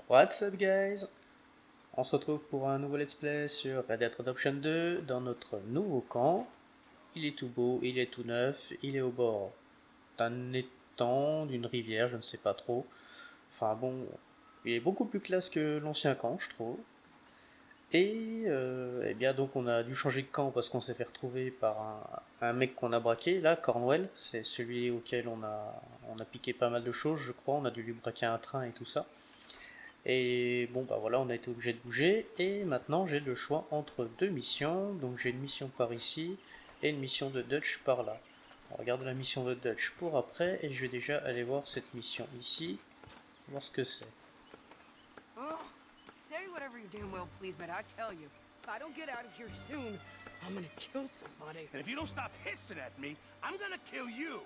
What's up guys? On se retrouve pour un nouveau let's play sur Red Dead Redemption 2 dans notre nouveau camp. Il est tout beau, il est tout neuf, il est au bord d'un étang, d'une rivière, je ne sais pas trop. Enfin bon, il est beaucoup plus classe que l'ancien camp, je trouve. Et eh bien donc on a dû changer de camp parce qu'on s'est fait retrouver par un mec qu'on a braqué, là, Cornwell. C'est celui auquel on a piqué pas mal de choses, je crois. On a dû lui braquer un train et tout ça. Et bon bah voilà, on a été obligé de bouger. Et maintenant j'ai le choix entre deux missions. Donc j'ai une mission par ici et une mission de Dutch par là. On regarde la mission de Dutch pour après. Et je vais déjà aller voir cette mission ici. Voir ce que c'est. Oh, say whatever you damn well please, but I tell you, if I don't get out of here soon, I'm gonna kill somebody. And if you don't stop hissing at me, I'm gonna kill you.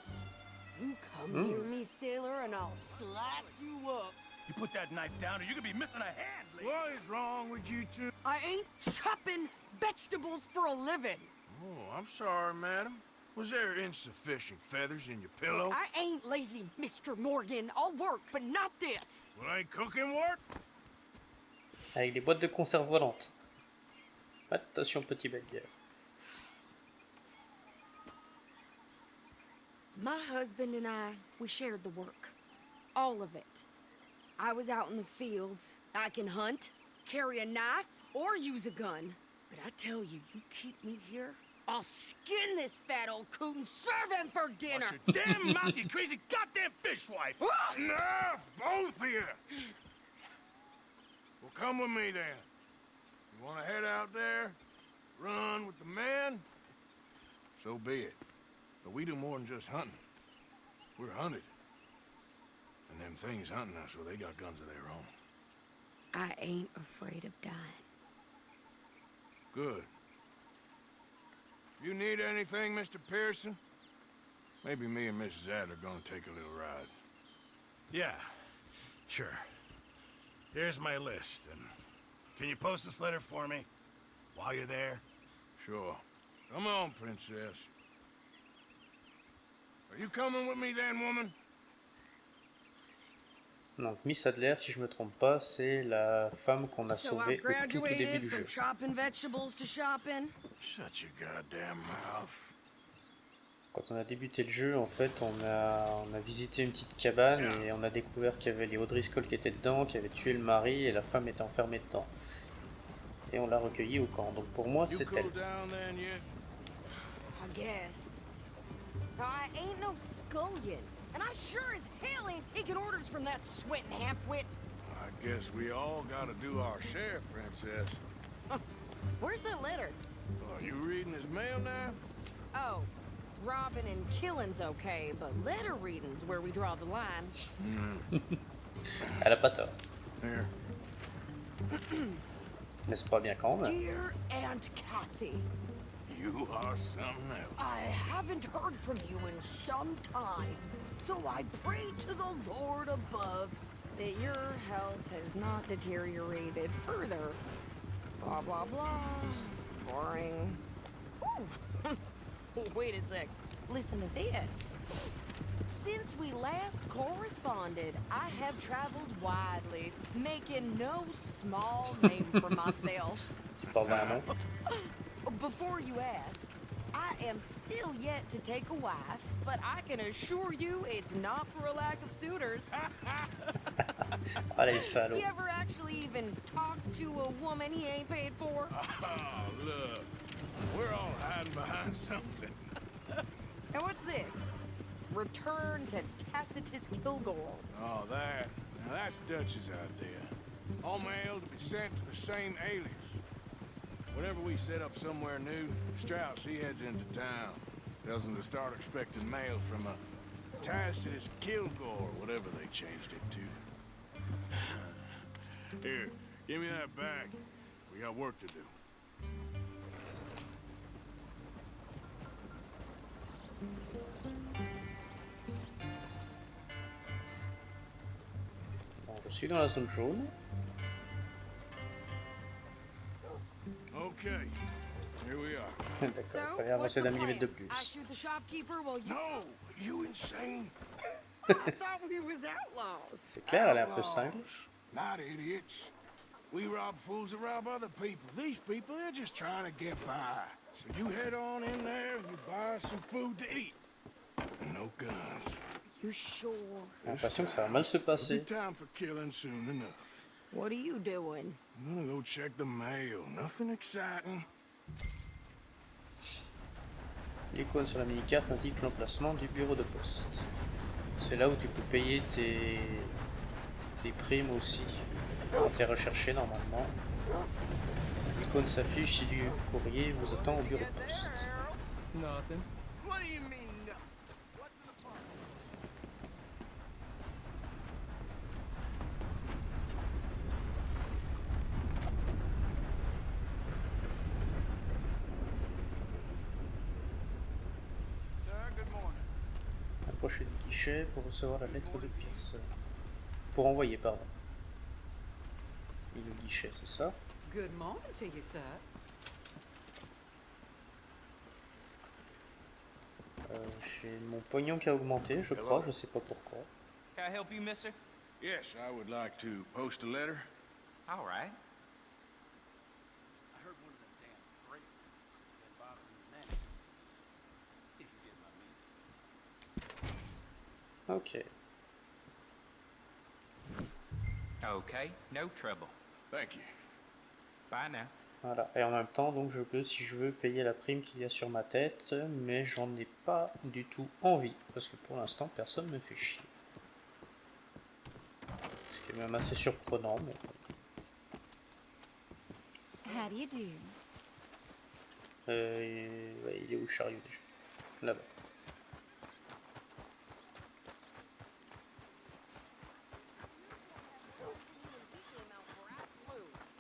You come near me, sailor, and I'll slice you up. You put that knife down or you're gonna be missing a hand, lady. What is wrong with you two? I ain't chopping vegetables for a living. Oh, I'm sorry, madam. Was there insufficient feathers in your pillow? I ain't lazy, Mr. Morgan. I'll work, but not this. Well, ain't cooking work? Avec des boîtes de conserve volantes. Attention petit baguette. My husband and I, we shared the work. All of it. I was out in the fields. I can hunt, carry a knife, or use a gun. But I tell you, you keep me here, I'll skin this fat old coot and serve him for dinner. Watch your damn mouth, you crazy goddamn fishwife! Enough, both of you! Well, come with me then. You want to head out there, run with the men? So be it. But we do more than just hunting. We're hunted. And them things hunting us, well, they got guns of their own. I ain't afraid of dying. Good. You need anything, Mr. Pearson? Maybe me and Mrs. Adler are gonna take a little ride. Yeah, sure. Here's my list, and can you post this letter for me while you're there? Sure. Come on, princess. Are you coming with me then, woman? Donc Miss Adler, si je me trompe pas, c'est la femme qu'on a So sauvée I've au tout début graduated du from jeu. chopping vegetables to shopping. Shut your goddamn mouth. Quand on a débuté le jeu, en fait, on a visité une petite cabane et on a découvert qu'il y avait les O'Driscoll qui étaient dedans, qui avaient tué le mari et la femme était enfermée dedans. Et on l'a recueillie au camp. Donc pour moi, You c'est cool elle. down then yet? I guess. Now, I ain't no scullion, and I sure as hell ain't taking orders from that sweating half-wit. I guess we all gotta do our share, princess. Where's that letter? Are you reading his mail now? Oh, robbing and killing's okay, but letter reading's where we draw the line. Elle a pas tort. Here. N'est-ce pas bien quand même? Dear Aunt Kathy, You are something else. I haven't heard from you in some time, so I pray to the Lord above that your health has not deteriorated further. Blah, blah, blah. It's boring. Ooh. Wait a sec. Listen to this. Since we last corresponded, I have traveled widely, making no small name for myself. Tu parles d'un nom? Before you ask, I am still yet to take a wife, but I can assure you it's not for a lack of suitors. Ah les salauds. You ever actually even talk to a woman he ain't paid for? Oh, look. We're all hiding behind something. And what's this? Return to Tacitus Kilgore. Oh, that. Now that's Dutch's idea. All mail to be sent to the same alias. Whenever we set up somewhere new, Strauss, he heads into town. Tells them to start expecting mail from a Tacitus Kilgore, whatever they changed it to. Here, give me that back. We got work to do. Bon, je suis dans la zone jaune. Okay, here we are. D'accord, So, il fallait what's avancer the d'un millimètre de plan? plus. I shoot the shopkeeper while you... No, you insane? I thought we was outlaws. C'est clair, elle est un peu cingle. Not idiots. We rob fools that rob other people. These people, they're just trying to get by. So you head on in there and you buy some food to eat. And no guns. You sure? J'ai l'impression que ça va mal se It'll passer. be time for killing soon enough. What are you doing? I'm gonna go check the mail. Nothing exciting. L'icône sur la mini-carte indique l'emplacement du bureau de poste. C'est là où tu peux payer tes primes aussi. Quand t'es recherché normalement. L'icône s'affiche si du courrier vous attend au bureau de poste. Nothing. What do you mean, no? What's in the box? Sir, good morning. Approchez du guichet pour recevoir la lettre de pièce. Pour envoyer, pardon. Et le guichet, c'est ça. Good morning to you, sir. J'ai mon pognon qui a augmenté, je crois, je sais pas pourquoi. Can I help you, mister? Yes, I would like to post a letter. All right. I heard one of them damn bracelets has been bothering his neck. If you get my meaning. Ok. Okay, no trouble. Thank you. Bye now. Voilà. Et en même temps, donc je peux, si je veux, payer la prime qu'il y a sur ma tête, mais j'en ai pas du tout envie, parce que pour l'instant, personne me fait chier. Ce qui est même assez surprenant, mais... How do you do? Ouais, il est où le chariot déjà? Là-bas.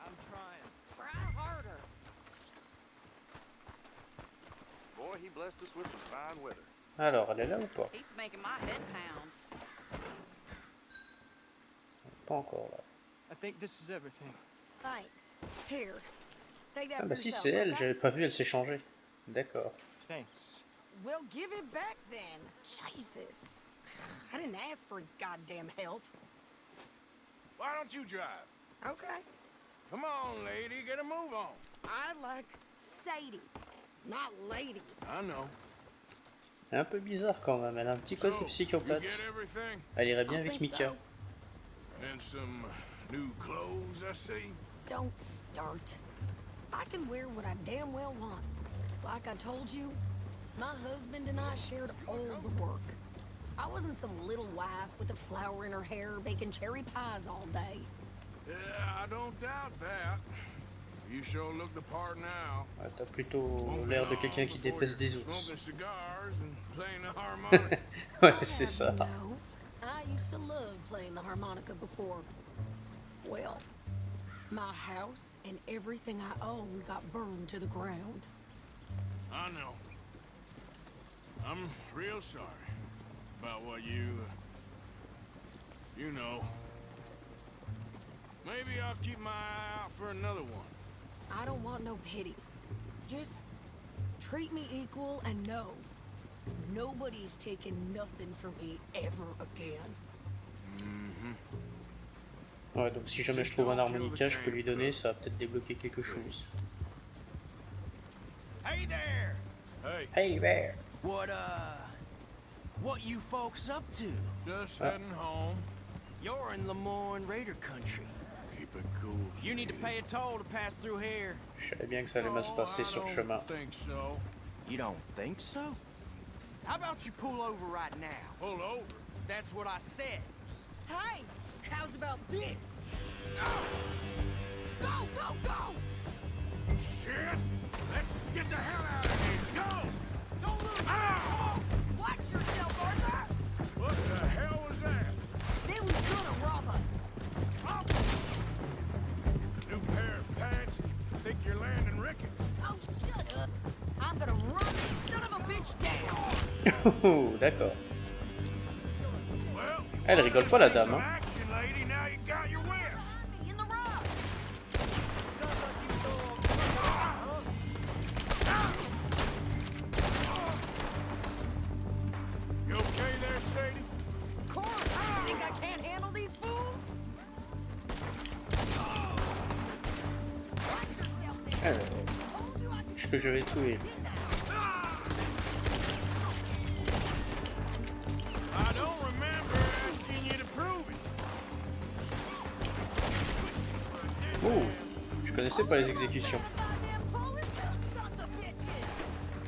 I'm trying. Try harder. Boy, he blessed us with some fine weather. Alors, elle est là ou pas? It's making my head pound. Pas encore là. I think this is everything. Thanks. Here. Take that Ah for bah si, yourself, c'est elle, okay? j'avais pas vu, elle s'est changée. D'accord. Thanks. Well, give it back then. Jesus. I didn't ask for his goddamn help. Why don't you drive? Okay. Come on, lady, get a move on. I like Sadie, not lady. I know. Elle est un peu bizarre quand même, elle a un petit côté You psychopathe. get everything? Elle irait bien I avec think Mika. so. And some new clothes, I see. Don't start. I can wear what I damn well want. Like I told you, my husband and I shared all the work. I wasn't some little wife with a flower in her hair baking cherry pies all day. Yeah, I don't doubt that. You sure look the part now. Ouais, t'as plutôt l'air de quelqu'un qui dépaisse des ours. Smoking cigars and playing the harmonica. Ouais, c'est ça. No, I used to love playing the harmonica before. Well, my house and everything I owned got burned to the ground. I know. I'm real sorry about what you know. Maybe I'll keep my eye out for another one. I don't want no pity. Just treat me equal and know nobody's taking nothing from me ever again. Ouais, donc si jamais je trouve un harmonica, je peux lui donner, ça va peut-être débloquer quelque chose. Hey there! Hey, Hey there! What you folks up to? just heading home. You're in Lemoyne Raider country. Keep it cool. You need to pay a toll to pass through here. Je savais bien que ça allait mal se passer sur le chemin. I think so. You don't think so? How about you pull over right now? Pull over. That's what I said. Hey, how's about this? Go, go, go! Shit! Let's get the hell out of here. Go! Don't lose! Ah! Watch yourself, Arthur! What the hell was that? They was gonna rob us. Oh! New pair of pants? Think you're landing rickets? Oh, shut up! I'm gonna run this son of a bitch down! Oh, d'accord. Well, Elle rigole pas la dame, hein. action, lady. Now you got your wish. In the rock! You okay there, Sadie? Of course! Think I can't handle these fools? Est-ce que je vais tuer? I don't remember asking you to prove it. Oh, je connaissais pas les exécutions.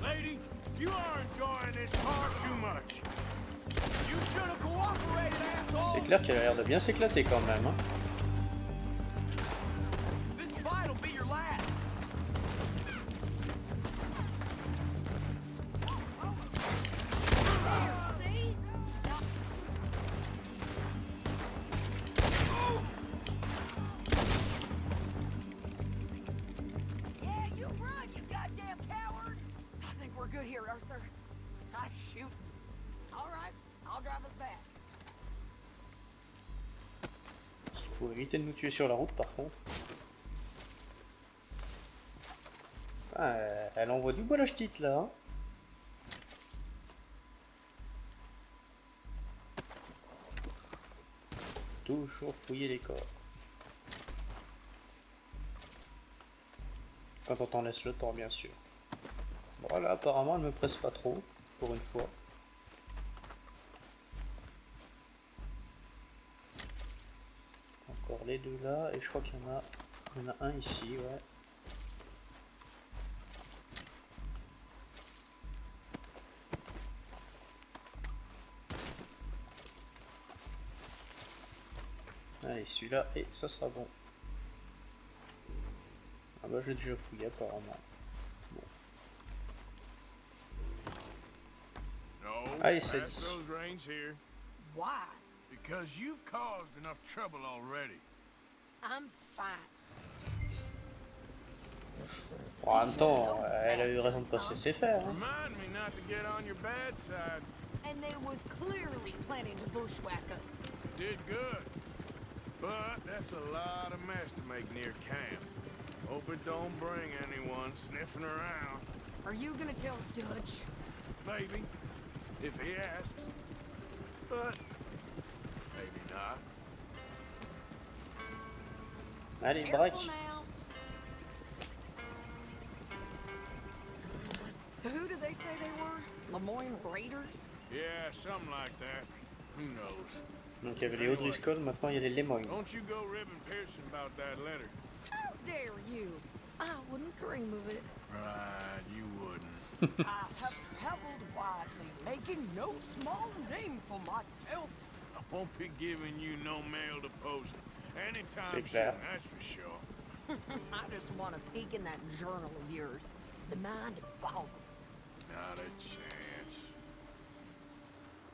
Lady, you are enjoying this far too much. You should have cooperated, asshole. C'est clair qu'elle a l'air de bien s'éclater quand même. Hein. This fight will be your last. See? Yeah, you run, you goddamn coward! I think we're good here, Arthur. Ah, shoot. All right, I'll drive us back. Faut éviter de nous tuer sur la route par contre. Ah, elle envoie du bois la ch'tite là. Hein. Toujours fouiller les corps. Quand on t'en laisse le temps bien sûr. Voilà, apparemment elle me presse pas trop, pour une fois. Encore les deux là, et je crois qu'il y en a un ici, ouais. Allez, celui-là, et ça sera bon. Ah bah j'ai déjà fouillé apparemment. Bon. No, Allez, c'est pass dit. those reins here. Why? Because you've caused enough trouble already. I'm fine. Bon, en même temps, elle a eu raison de pas se laisser faire. Hein. Remind me not to get on your bad side. And they was clearly planning to bushwhack us. Did good. But that's a lot of mess to make near camp. Hope it don't bring anyone sniffing around. Are you gonna tell Dutch? Maybe, if he asks. But maybe not. Allez, Careful braque. now. So who did they say they were? Lemoyne Raiders? Yeah, something like that. Who knows? Donc il y avait les O'Driscoll, maintenant il y a les Lemoyne. Don't you go ribbing Pearson about that letter. How dare you? I wouldn't dream of it. Right, you wouldn't. I have traveled widely, making no small name for myself. I won't be giving you no mail to post anytime C'est soon, clair. that's for sure. I just want to peek in that journal of yours. The mind boggles. Not a chance.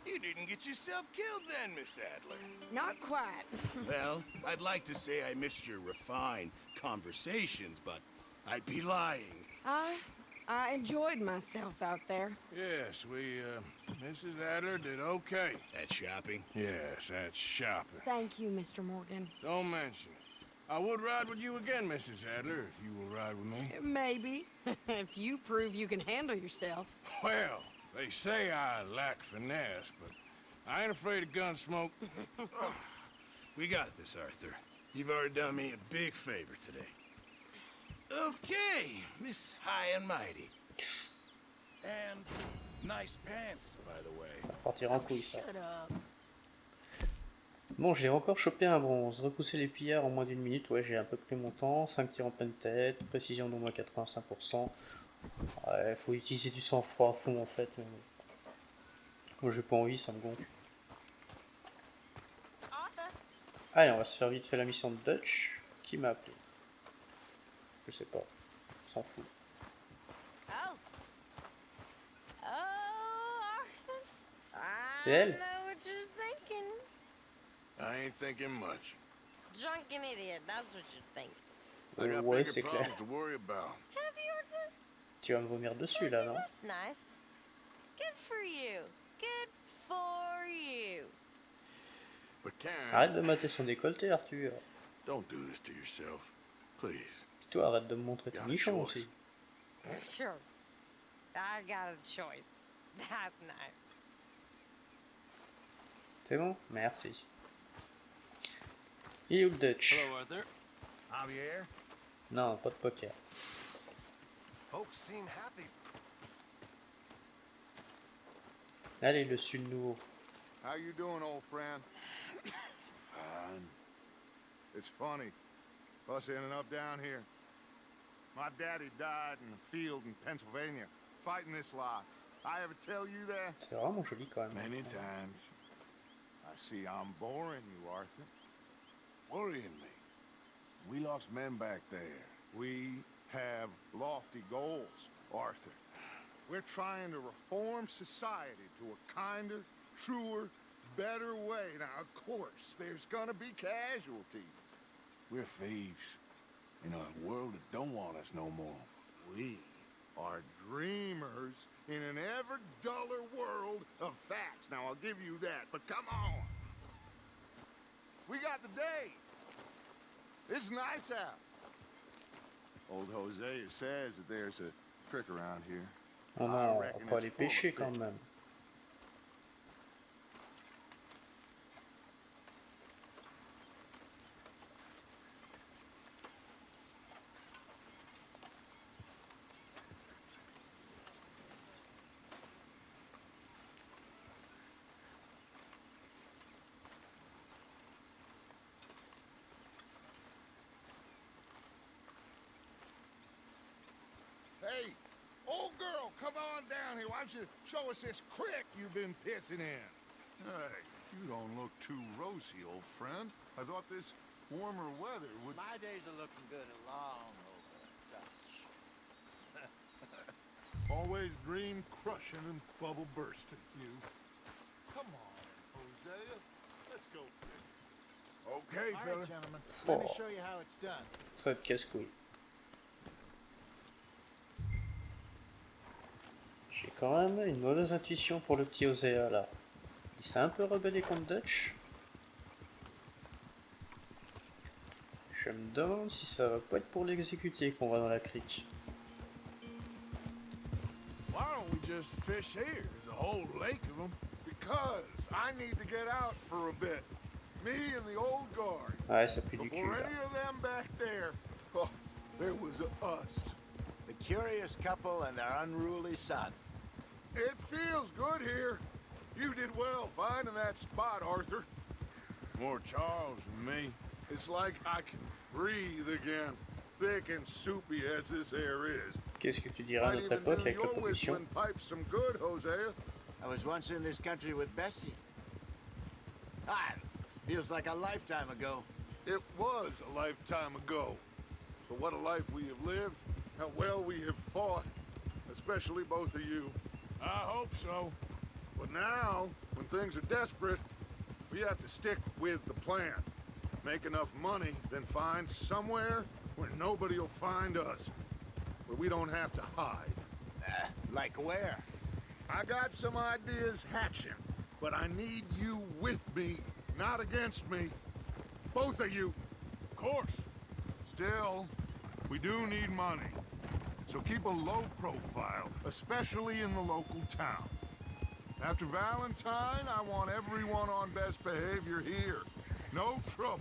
You didn't get yourself killed then, Miss Adler. Not quite. Well, I'd like to say I missed your refined conversations, but I'd be lying. I enjoyed myself out there. Yes, Mrs. Adler did okay. At shopping? Yes, that's shopping. Thank you, Mr. Morgan. Don't mention it. I would ride with you again, Mrs. Adler, if you will ride with me. Maybe. If you prove you can handle yourself. Well, they say I lack finesse, but I ain't afraid of gun smoke. We got this, Arthur. You've already done me a big favor today. Okay, Miss High and Mighty. And nice pants, by the way. Ça va partir en couille ça. Shut up. Bon, j'ai encore chopé un bronze. Repousser les pillards en moins d'une minute. Ouais, j'ai un peu pris mon temps. 5 tirs en pleine tête. Précision d'au moins 85%. Ouais, faut utiliser du sang-froid à fond en fait. Moi j'ai pas envie, ça me gonfle. Allez, on va se faire vite fait la mission de Dutch. Qui m'a appelé? Je sais pas. On s'en fout. Oh. Oh, Arthur. C'est I elle? know what you're thinking. I ain't thinking much. Drunken idiot, that's what you're thinking. I got Ouais, bigger c'est clair. problems to worry about. Have you, Arthur? Tu vas me vomir dessus là, non? That's nice. Good for you. Good for you. But Karen, Arrête de mater son décolleté, Arthur. don't do this to yourself. Please. Toi, arrête de me montrer tes nichons aussi. Sure. I got a choice. That's nice. C'est bon? Merci. Il est où le Dutch? Hello, Arthur. Javier. Non, pas de poker. Folks seem happy. Allez, le sud nouveau. How you doing, old friend? Fine. It's funny, us ending up down here. My daddy died in the field in Pennsylvania, fighting this lot. I ever tell you that? C'est vraiment joli quand même. Many times. I see I'm boring you, Arthur. Worrying me. We lost men back there. We have lofty goals, Arthur. We're trying to reform society to a kinder, truer, better way. Now, of course, there's gonna be casualties. We're thieves in a world that don't want us no more. We are dreamers in an ever duller world of facts. Now, I'll give you that, but come on. We got the day. It's nice out. Old Hosea says that there's a creek around here. Oh non, on va pas aller pêcher quand même. Hey, old girl, come on down here. Why don't you show us this creek you've been pissing in? Hey, you don't look too rosy, old friend. I thought this warmer weather would... My days are looking good along over Dutch. Always dream crushing and bubble bursting, you. Come on, Hosea. Let's go. Okay, All fella. right, gentlemen. Let me Oh. show you how it's done. Ça te casse-couille. J'ai quand même une mauvaise intuition pour le petit Osea là. Il s'est un peu rebellé contre Dutch. Je me demande si ça va pas être pour l'exécuter qu'on va dans la crique. Why don't we just fish here? There's a whole lake of them. Because I need to get out for a bit. Me and the old guard. Ouais, ça pue du cul Before là. any of them back there, oh, there was us. The curious couple and their unruly son. It feels good here. You did well finding that spot, Arthur. More Charles than me. It's like I can breathe again, thick and soupy as this air is. Qu'est-ce que tu dirais à Might notre even époque do avec la your pollution? whistling pipes some good, Hosea. I was once in this country with Bessie. Ah, feels like a lifetime ago. It was a lifetime ago. But what a life we have lived, how well we have fought, especially both of you. I hope so. But now, when things are desperate, we have to stick with the plan. Make enough money, then find somewhere where nobody will find us. Where we don't have to hide. Like where? I got some ideas hatching, but I need you with me, not against me. Both of you. Of course. Still, we do need money. So keep a low profile, especially in the local town. After Valentine, I want everyone on best behavior here. No trouble.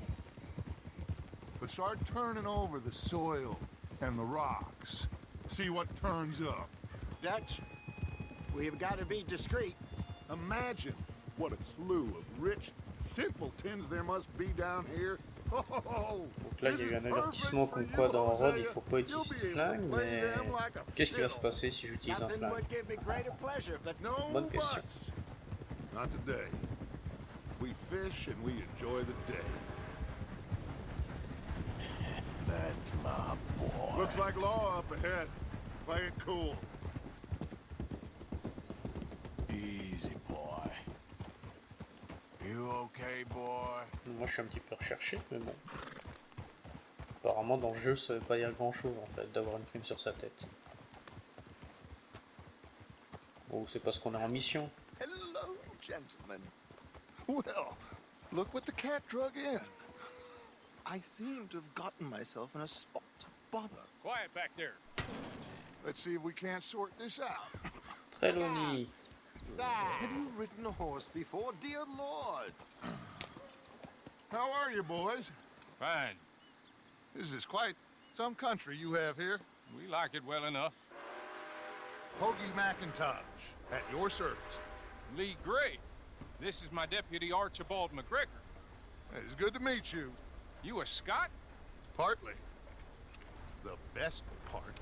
But start turning over the soil and the rocks. See what turns up. Dutch, we've got to be discreet. Imagine what a slew of rich simpletons there must be down here. Oh, Donc là, il y a eu un avertissement comme quoi dans Road, il faut pas utiliser de flingue, mais qu'est-ce qui va se passer si j'utilise un Nothing flingue? would give me greater pleasure, but no Bonne question. buts. Not today. We fish and we enjoy the day. that's my boy. Looks like law up ahead. Play it cool. Easy, boy. You okay, boy? Moi, je suis un petit peu recherché, mais bon. Apparemment, dans le jeu, ça veut pas dire grand-chose, en fait, d'avoir une prime sur sa tête. Ou c'est parce qu'on est en mission. Hello, gentlemen. Well, look what the cat drug in. I seem to have gotten myself in a spot to bother. Quiet back there. Let's see if we can't sort this out. Trelawney. Have you ridden a horse before, dear Lord? How are you, boys? Fine. This is quite some country you have here. We like it well enough. Hoagie McIntosh, at your service. Lee Gray. This is my deputy Archibald McGregor. It's good to meet you. You a Scot? Partly. The best part.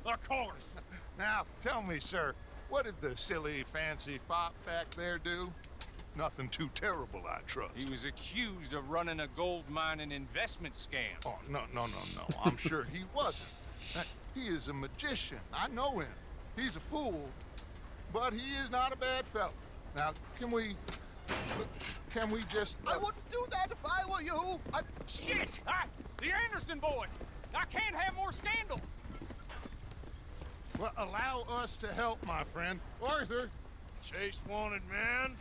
Of course. Now, tell me, sir, what did the silly, fancy fop back there do? Nothing too terrible, I trust. He was accused of running a gold mining investment scam. Oh, no. I'm sure he wasn't. He is a magician. I know him. He's a fool, but he is not a bad fellow. Now, can we just... I wouldn't do that if I were you. Shit! The Anderson boys! I can't have more scandal! Well, allow us to help, my friend. Arthur, Chase wanted man.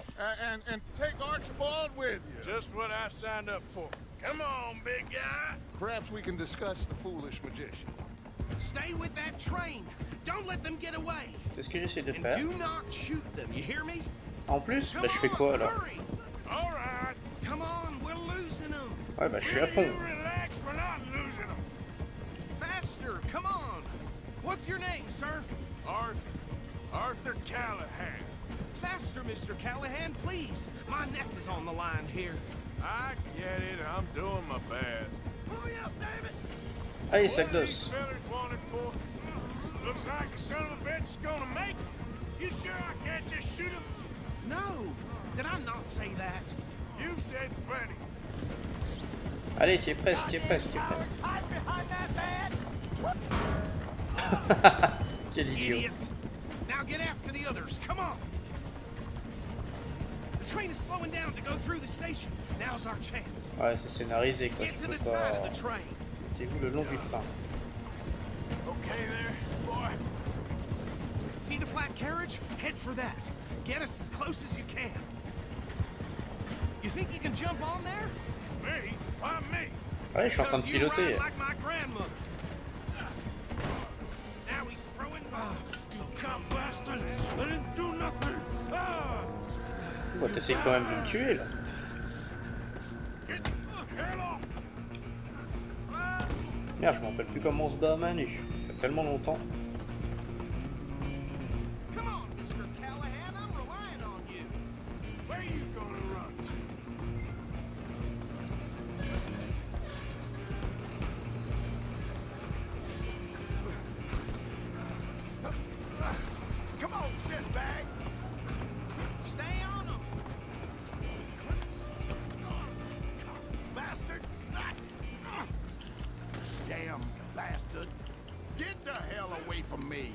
and take Archibald with you. Just what I signed up for. Come on, big guy. Perhaps we can discuss the foolish magician. Stay with that train. Don't let them get away. C'est ce que j'essaie de And faire. do not shoot them. You hear me? En plus, Come bah, je fais quoi on, alors? hurry. All right. Come on, we're losing them. Ouais, bah je suis à Will fond. you relax? We're not losing them. Faster, come on. What's your name, sir? Arthur Callahan. Faster, Mr. Callahan, please. My neck is on the line here. I get it. I'm doing my best. Hurry up, David. Allez, sac What are these d'os. fellas wanted for? Looks like the son of a bitch is gonna make it. You sure I can't just shoot him? No, did I not say that? You've said plenty. Allez, t'y es presque, t'y es presque, t'y es presque. Hide behind that bag. Quel idiot. Idiot. Now get after the others. Come on. The train is slowing down to go through the station. Now's our chance. Ouais, c'est scénarisé quoi, Get tu to peux the side of pas... the train. Mettez-vous le long du train. Okay there, boy. See the flat carriage? Head for that. Get us as close as you can. You think you can jump on there? Me? Why me? Ouais, je suis en train de Because you piloter. ride like my grandmother. Now he's throwing. You come bastard! I didn't do nothing! Ah! Bon, t'essayes quand même de me tuer là. Get the hell off! Merde, je me rappelle plus comment on se bat à main nue. Ça fait tellement longtemps. Come on, Mr. Callahan, I'm relying on you. Where you gonna run to? Come on, shitbag. Stay on him. Bastard. Damn bastard. Get the hell away from me.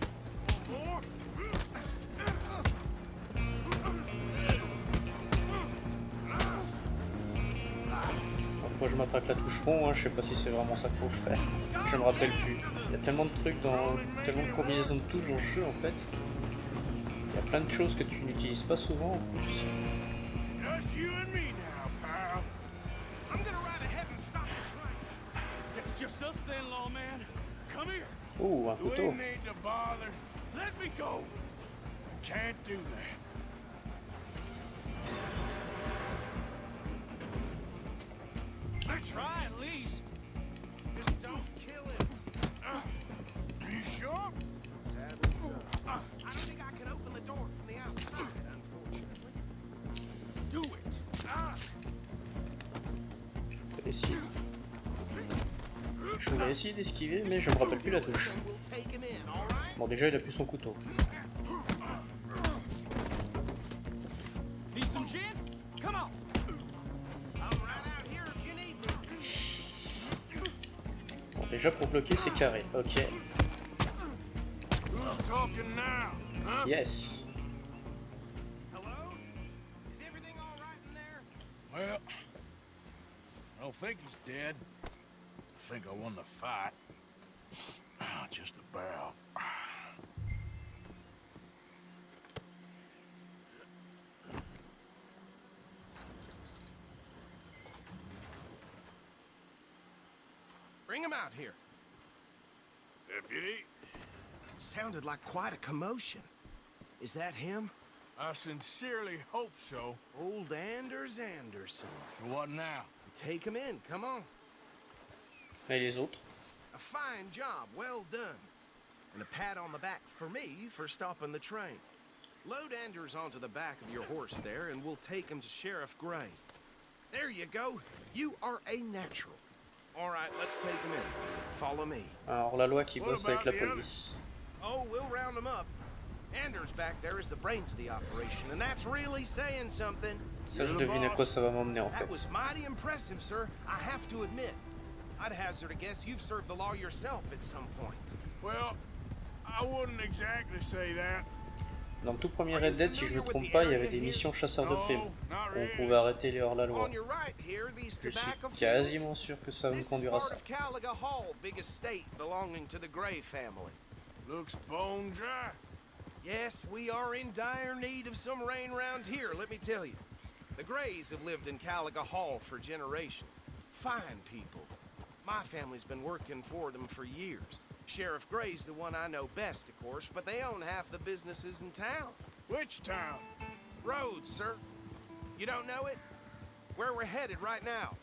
Parfois je m'attrape la touche rond, hein, je sais pas si c'est vraiment ça qu'il faut faire. Je me rappelle plus. Il y a tellement de trucs dans... tellement de combinaisons de touches dans le jeu en fait. Il y a plein de choses que tu n'utilises pas souvent en plus. Just you and me now, pal. I'm gonna ride ahead and stop the train. It's just us then, lawman. Come here. Oh, un We couteau. need to bother. Let me go. I can't do that. Try at least. Just don't kill him. Are you sure? I don't think I can open the door from the outside, unfortunately. Do it. Essayer. Je voulais essayer d'esquiver, mais je me rappelle plus la touche. We'll take him in, all right? Bon, déjà il a plus son couteau. Need some gin? Come on. I'm right out here if you need me. Bon, déjà pour bloquer c'est carré. Ok. Who's talking now? Huh? Yes. Hello? Is everything all right in there? Well, I don't think he's dead. I think I won the fight. Just about. Bring him out here. Deputy, Sounded like quite a commotion. Is that him? I sincerely hope so. Old Anders Anderson. What now? Take him in, come on. Et les autres? A fine job, well done. And a pat on the back for me for stopping the train. Load Anders onto the back of your horse there, and we'll take him to Sheriff Gray. There you go. You are a natural. All right, let's take him in. Follow me. Alors la loi qui bosse avec la police. Oh, we'll round him up. Anders back there is the brains of the operation, and that's really saying something. Ça, je devine à quoi ça va m'emmener en fait. That was mighty impressive, sir. I have to admit. I'd hazard a guess you've served the law yourself at some point. Well, I wouldn't exactly say that. Dans le tout premier Red Dead, si je ne me trompe pas, il y avait des missions chasseurs de primes, où on pouvait arrêter les hors-la-loi. Je suis quasiment sûr que ça va me conduire à ça. Looks bone dry. Yes, we are in dire need of some rain round here, let me tell you. The Grays have lived in Caliga Hall for generations. Fine people. My family's been working for them for years. Sheriff Gray's the one I know best, of course, but they own half the businesses in town. Which town? Rhodes, sir. You don't know it? Where we're headed right now.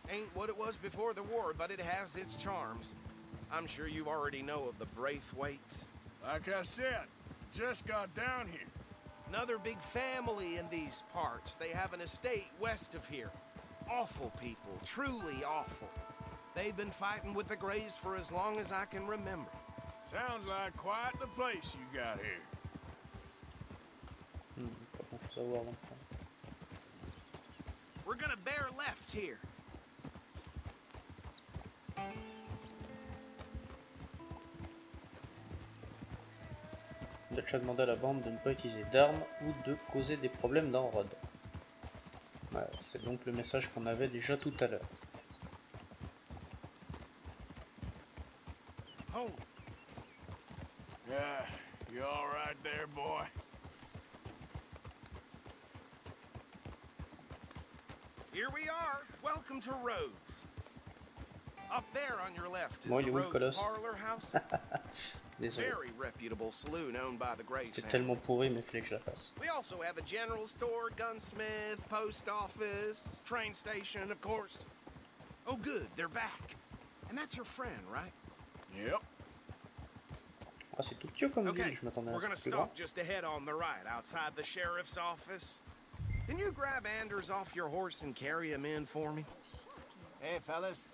Ain't what it was before the war, but it has its charms. I'm sure you already know of the Braithwaites. Like I said, just got down here. Another big family in these parts. They have an estate west of here. Awful people, truly awful. They've been fighting with the Grays for as long as I can remember. Sounds like quite the place you got here. We're gonna bear left here. Dutch a demandé à la bande de ne pas utiliser d'armes ou de causer des problèmes dans Rhodes. Ouais, c'est donc le message qu'on avait déjà tout à l'heure. Oh. Yeah, you all right there, boy? Here we are. Welcome to Rhodes. Up there on your left is Moi, the Rhodes Colosse. Parlor House. Very reputable saloon owned by the Gray C'était family. tellement pourri, mais il fallait que je la fasse. We also have a general store, gunsmith, post office, train station, of course. Oh, good, they're back. And that's your friend, right? Yep. Ah, c'est tout petit comme ville, Okay, je m'attendais à we're un gonna truc plus grand. stop just ahead on the right, outside the sheriff's office. Can you grab Anders off your horse and carry him in for me? Hey, fellas.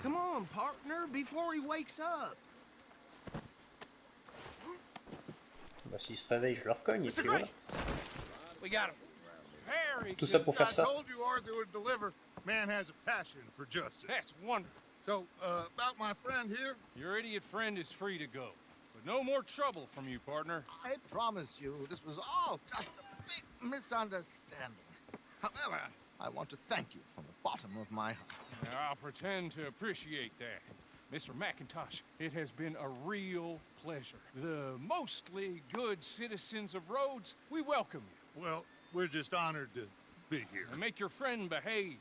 Come on, partner, before he wakes up. Bah, s'il se réveille, je le recogne et puis voilà. We got him. Harry, Tout ça pour faire I ça. told you Arthur would deliver. Man has a passion for justice. That's wonderful. So, about my friend here? Your idiot friend is free to go. But no more trouble from you, partner. I promise you, this was all just a big misunderstanding. However, I want to thank you from the bottom of my heart. I'll pretend to appreciate that. Mr. McIntosh, it has been a real pleasure. The mostly good citizens of Rhodes, we welcome you. Well, we're just honored to be here. And make your friend behave.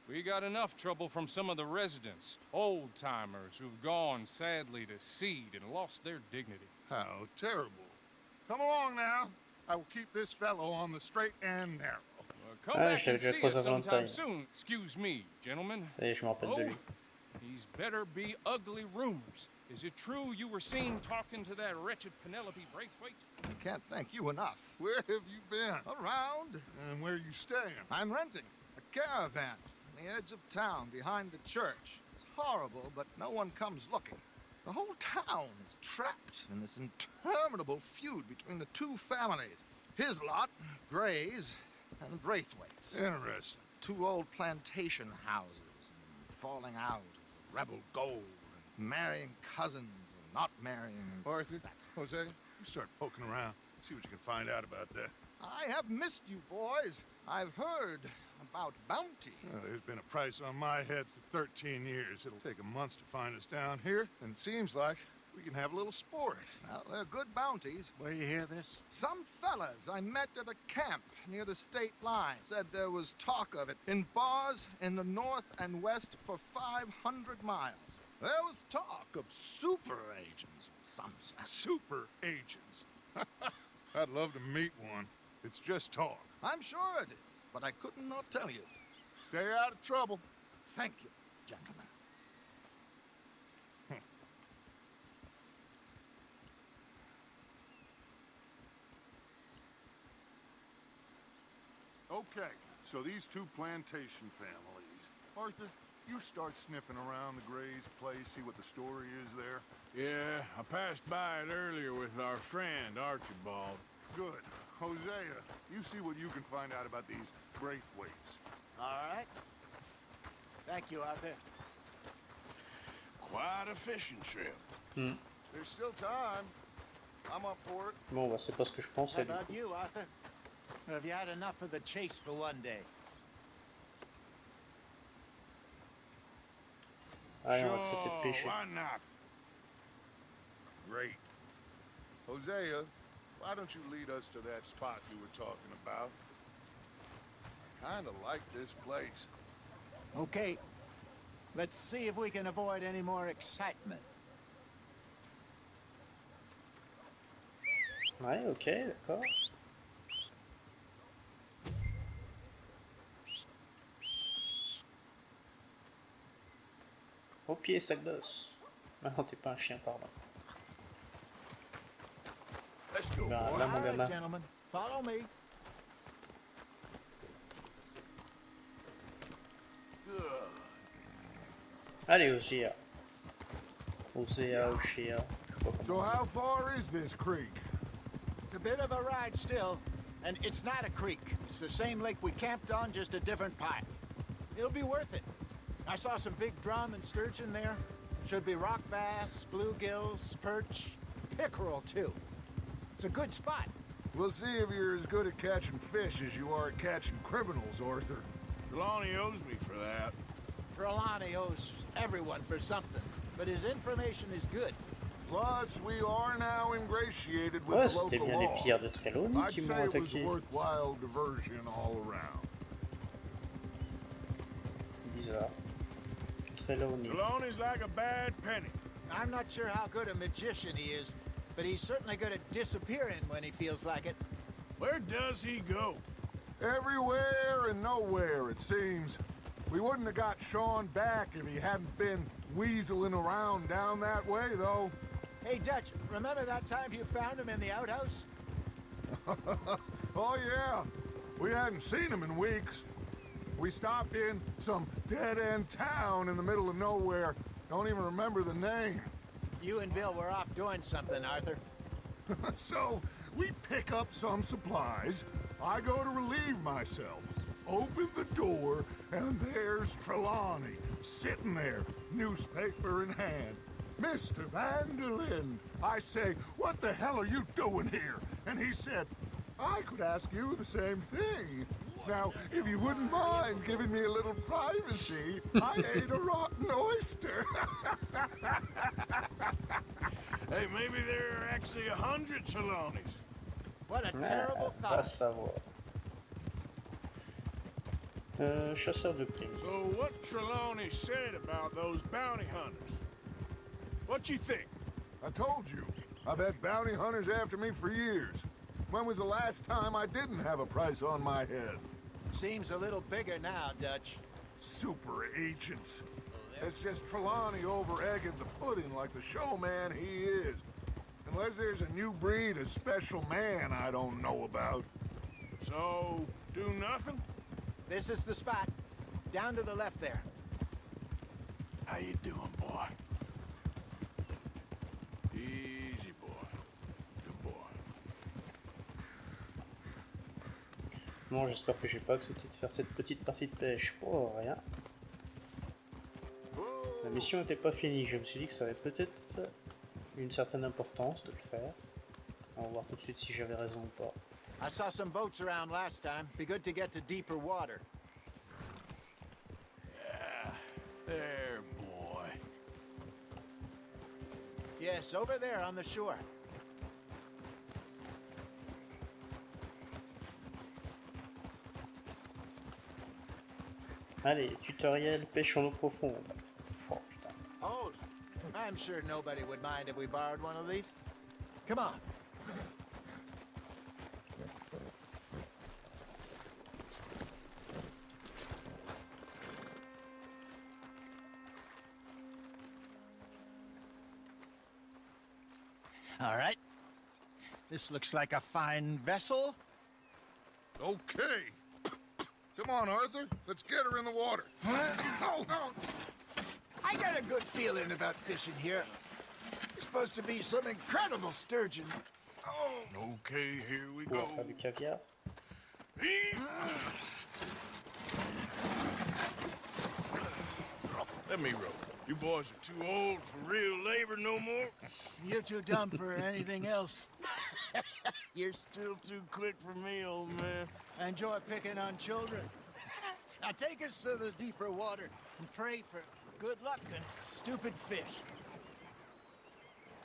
We got enough trouble from some of the residents, old-timers who've gone, sadly, to seed and lost their dignity. How terrible. Come along now. I will keep this fellow on the straight and narrow. Come Ah, back je and l'avais see posé us avant le sometime time. soon. Excuse me, gentlemen. Ça y est, je me rappelle de lui. These better be ugly rumors. Is it true you were seen talking to that wretched Penelope Braithwaite? I can't thank you enough. Where have you been? Around. And where are you staying? I'm renting a caravan on the edge of town behind the church. It's horrible, but no one comes looking. The whole town is trapped in this interminable feud between the two families. His lot, Gray's, and Braithwaite's. Interesting. Two old plantation houses, and falling out of rebel gold, and marrying cousins, or not marrying. Arthur, Jose, you start poking around. See what you can find out about that. I have missed you, boys. I've heard about bounty. Well, there's been a price on my head for 13 years. It'll take a month to find us down here, and it seems like we can have a little sport. Well, they're good bounties. Where you hear this? Some fellas I met at a camp near the state line said there was talk of it in bars in the north and west for 500 miles. There was talk of super agents, some say. Super agents. I'd love to meet one. It's just talk. I'm sure it is, but I couldn't not tell you. Stay out of trouble. Thank you, gentlemen. Okay, so these two plantation families. Arthur, you start sniffing around the Gray's place, see what the story is there. Yeah, I passed by it earlier with our friend, Archibald. Good. Hosea, you see what you can find out about these Braithwaites. All right. Thank you, Arthur. Quite a fishing trip. There's still time. I'm up for it. Bon, bah c'est pas ce que je How pensais. Du about coup. you, Arthur? Have you had enough of the chase for one day? Allez, on va accepter de pêcher. Why not? Great. Hosea, why don't you lead us to that spot you were talking about? I kinda like this place. Okay. Let's see if we can avoid any more excitement. Ouais, ok, d'accord. Au pied, sac d'os. Ah non, t'es pas un chien, pardon. Let's go, Là, boy. là, mon All right, gamin. gentlemen. Follow me. Allez, Osea. Osea, Osea. Je sais pas So comment. how far is this creek? It's a bit of a ride still, and it's not a creek. It's the same lake we camped on, just a different part. It'll be worth it. I saw some big drum and sturgeon there. Should be rock bass, bluegills, perch, pickerel too. It's a good spot. We'll see if you're as good at catching fish as you are at catching criminals, Arthur. Trelawney owes me for that. Trelawney owes everyone for something, but his information is good. Plus, we are now ingratiated with Ouais, the c'était local bien les law. pierres de Trelawney I'd qui say m'ont it was a attaqué. worthwhile diversion all around. Bizarre. Trelawney. Trelawney's like a bad penny. I'm not sure how good a magician he is, but he's certainly good at disappearing when he feels like it. Where does he go? Everywhere and nowhere, it seems. We wouldn't have got Sean back if he hadn't been weaseling around down that way, though. Hey, Dutch, remember that time you found him in the outhouse? Oh, yeah. We hadn't seen him in weeks. We stopped in some dead-end town in the middle of nowhere. Don't even remember the name. You and Bill were off doing something, Arthur. So, we pick up some supplies. I go to relieve myself. Open the door, and there's Trelawney, sitting there, newspaper in hand. Mr. Vanderlyn. I say, what the hell are you doing here? And he said, I could ask you the same thing. Now, if you wouldn't mind giving me a little privacy, I ate a rotten oyster. Hey, maybe there are actually 100 Trelawneys. What a Ah, terrible va thought. savoir. Chasseur de primes. So what Trelawney said about those bounty hunters? What you think? I told you, I've had bounty hunters after me for years. When was the last time I didn't have a price on my head? Seems a little bigger now, Dutch. Super agents. It's just Trelawney over-egging the pudding like the showman he is. Unless there's a new breed of special man I don't know about. So, do nothing? This is the spot. Down to the left there. How you doing, boy? Easy, boy. Good boy. Bon, j'espère que j'ai pas accepté de faire cette petite partie de pêche pour rien. La mission n'était pas finie, je me suis dit que ça avait peut-être une certaine importance de le faire. On va voir tout de suite si j'avais raison ou pas. I saw some boats around last time. Be good to get to deeper water. Yeah, there, boy. Yes, over there on the shore. Allez, tutoriel pêche en eau profonde. Oh putain. Oh, I'm sure nobody would mind if we borrowed one of these. Come on. This looks like a fine vessel. Okay. Come on, Arthur. Let's get her in the water. I got a good feeling about fishing here. It's supposed to be some incredible sturgeon. Okay, here we Pour go. faire du caviar. Let me row. You boys are too old for real labor no more. You're too dumb for anything else. You're still too quick for me, old man. I enjoy picking on children. Now take us to the deeper water and pray for good luck and stupid fish.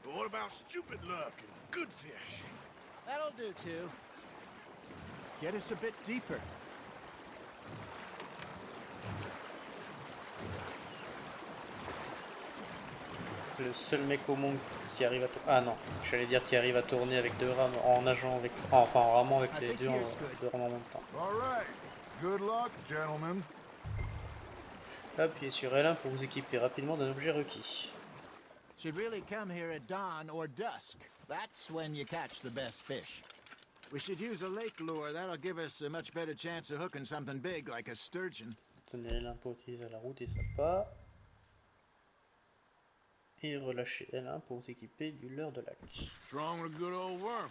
But what about stupid luck and good fish? That'll do too. Get us a bit deeper. Le seul mec au monde qui arrive à tourner. Ah non, j'allais dire qui arrive à tourner avec deux rames en nageant avec. Enfin en ramant avec les deux rames en même temps. All right. Good luck, gentlemen. Appuyez sur L1 pour vous équiper rapidement d'un objet requis. Should really come here at dawn or dusk. That's when you catch the best fish. We should use a lake lure. That'll give us a much better chance of hooking something big like a sturgeon. Tenez L1 pour utiliser la route et sa pas. Et relâchez L1 pour vous équiper du leurre de lac. Strong with a good old worm.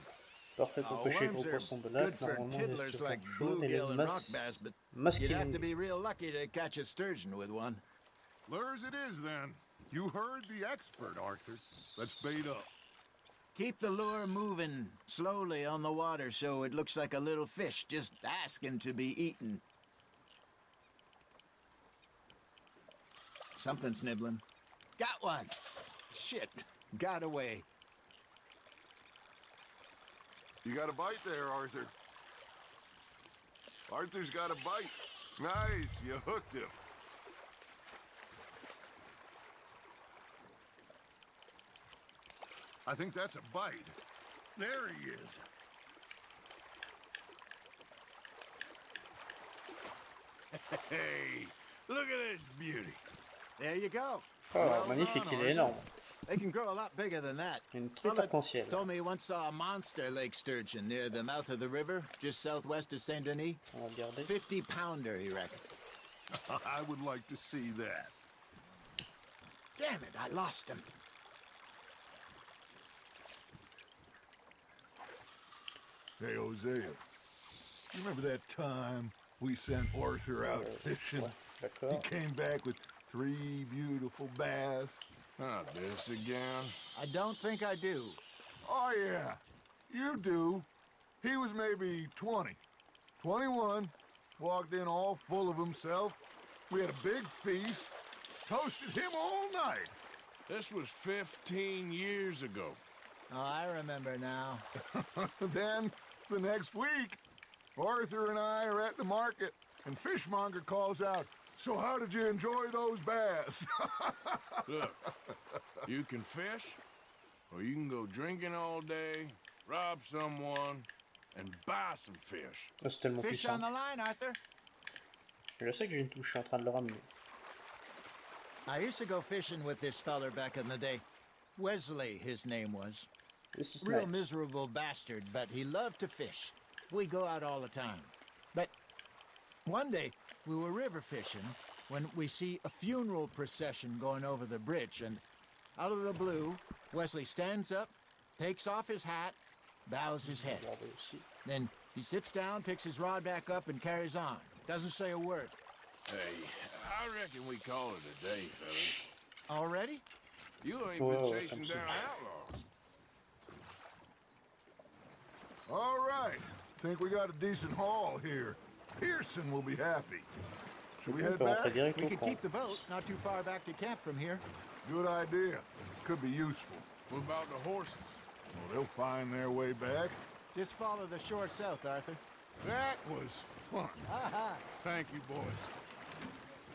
Parfait pour pêcher gros poissons de lac, normalement des sur jaune et les You'd have to be real lucky to catch a sturgeon with one. Lures it is, then. You heard the expert, Arthur. Let's bait up. Keep the lure moving slowly on the water so it looks like a little fish just asking to be eaten. Something's nibbling. Got one. Shit. Got away. You got a bite there, Arthur. Arthur's got a bite. Nice, you hooked him. I think that's a bite. There he is. Hey, look at this beauty. There you go. Oh, magnifique, il est énorme. They can grow a lot bigger than that. Une truite arc-en-ciel. Told me he once saw a monster lake sturgeon near the mouth of the river, just southwest of Saint Denis. On va regarder. 50-pounder, he reckoned. I would like to see that. Damn it, I lost him. Hey, Hosea. You remember that time we sent Arthur out fishing? He came back with 3 beautiful bass. Not this again. I don't think I do. Oh, yeah. You do. He was maybe 20. 21. Walked in all full of himself. We had a big feast. Toasted him all night. This was 15 years ago. Oh, I remember now. Then, the next week, Arthur and I are at the market, and Fishmonger calls out, "So how did you enjoy those bass?" Look, you can fish, or you can go drinking all day, rob someone, and buy some fish. C'est tellement Fish puissant. on the line, Arthur. Je sais que j'ai une touche, je suis en train de le ramener. I used to go fishing with this feller back in the day. Wesley, his name was. This is Real nice. miserable bastard, but he loved to fish. We go out all the time. But one day, we were river fishing when we see a funeral procession going over the bridge, and out of the blue, Wesley stands up, takes off his hat, bows his head. Then he sits down, picks his rod back up, and carries on. Doesn't say a word. Hey, I reckon we call it a day, fellas. Already? You ain't Whoa, been chasing I'm down outlaws. All right. Think we got a decent haul here. Pearson will be happy. Should we head back? We could keep the boat not too far back to camp from here. Good idea. Could be useful. What about the horses? Well, they'll find their way back. Just follow the shore south, Arthur. That was fun. Thank you, boys.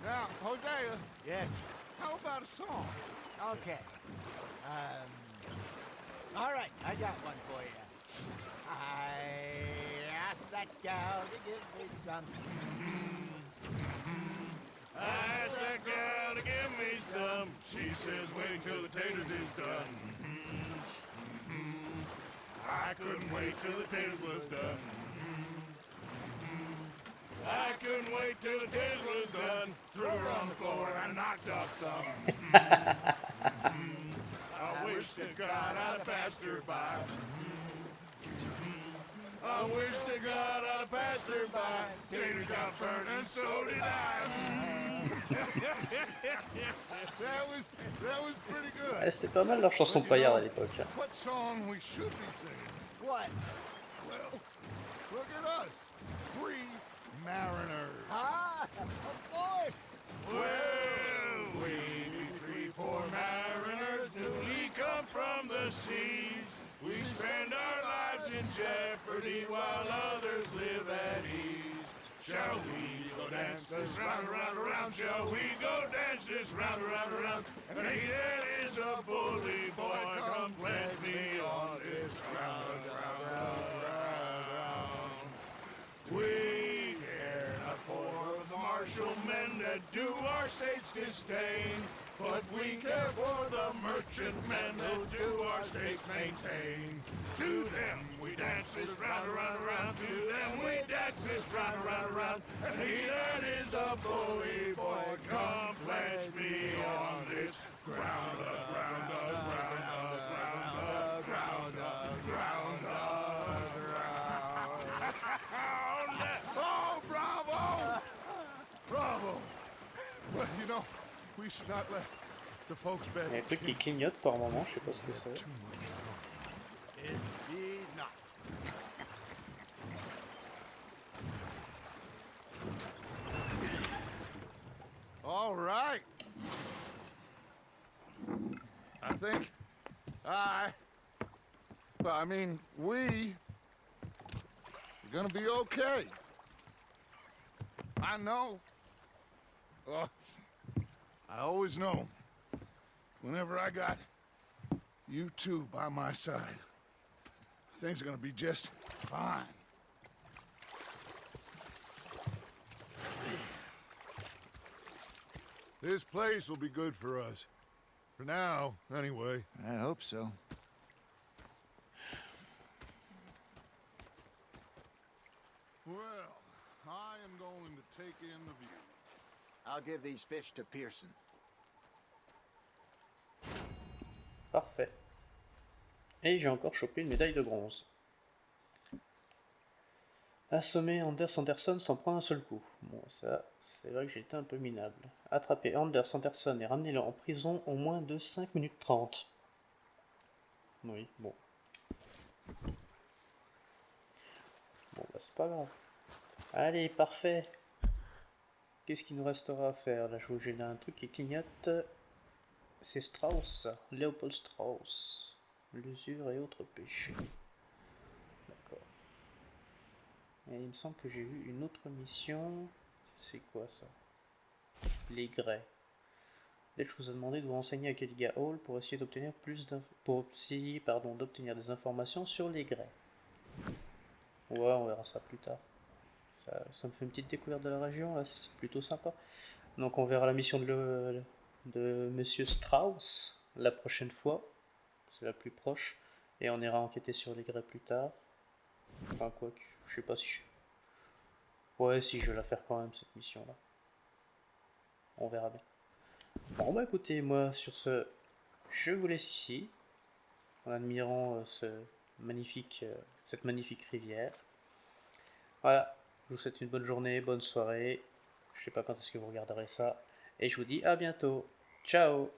Now, Hosea. Yes. How about a song? Okay. All right, I got one for you. I asked that gal to give me some. I asked that gal to give me some. She says wait till the taters is done. I couldn't wait till the tails was done. I couldn't wait till the tails was done. Threw her on the floor and knocked off some. I wish to God I'd passed her by. I wish to God I'd passed her by. Tater got burnt and so did I. that was pretty good. Ouais, c'était pas mal leur chanson de paillard à l'époque. What song we should be singing? What? Well, look at us. Three mariners. Ah, of course. Well, we be three poor mariners, newly come from the seas. We spend our lives in jeopardy while others live at ease. Shall we go dance this round, around, around? Shall we go dance this round, around, around? And he that is a bully boy, come pledge me on this round, round, round, round. We care not for the martial men that do our state's disdain, but we care for the merchantmen that do our states maintain. To them we dance this round, around, around. To them we dance this round, around, around. And he that is a bully boy, come pledge me on this ground, ground, ground, ground, ground, ground, ground. Oh, bravo! Bravo! Well, you know, we should not let the folks bed. Il y a un truc qui clignote par moment, je sais pas ce que c'est. Indeed not. All right. I think we are gonna be okay. I know. Oh, I always know. Whenever I got you two by my side, things are gonna be just fine. This place will be good for us. For now, anyway. I hope so. Well, I am going to take in the view. I'll give these fish to Pearson. Parfait. Et j'ai encore chopé une médaille de bronze. Assommer Anders Anderson sans prendre un seul coup. Bon, ça, c'est vrai que j'ai été un peu minable. Attraper Anders Anderson et ramener-le en prison en moins de 5 minutes 30. Oui, bon. Bon, bah c'est pas grave. Allez, parfait. Qu'est-ce qu'il nous restera à faire? Là, je vois que j'ai un truc qui clignote. C'est Strauss, Léopold Strauss. L'usure et autres péchés. D'accord. Et il me semble que j'ai vu une autre mission. C'est quoi ça? Les grès. Dès que je vous ai demandé de vous renseigner à Kelliga Hall pour essayer d'obtenir d'obtenir des informations sur les grès. Ouais, on verra ça plus tard. Ça me fait une petite découverte de la région, là, c'est plutôt sympa. Donc on verra la mission de Monsieur Strauss la prochaine fois. C'est la plus proche. Et on ira enquêter sur les grès plus tard. Enfin, quoi que, je sais pas si ouais, si je vais la faire quand même, cette mission-là. On verra bien. Bon, bah écoutez, moi, sur ce, je vous laisse ici. En admirant cette magnifique rivière. Voilà. Je vous souhaite une bonne journée, bonne soirée. Je sais pas quand est-ce que vous regarderez ça. Et je vous dis à bientôt. Ciao!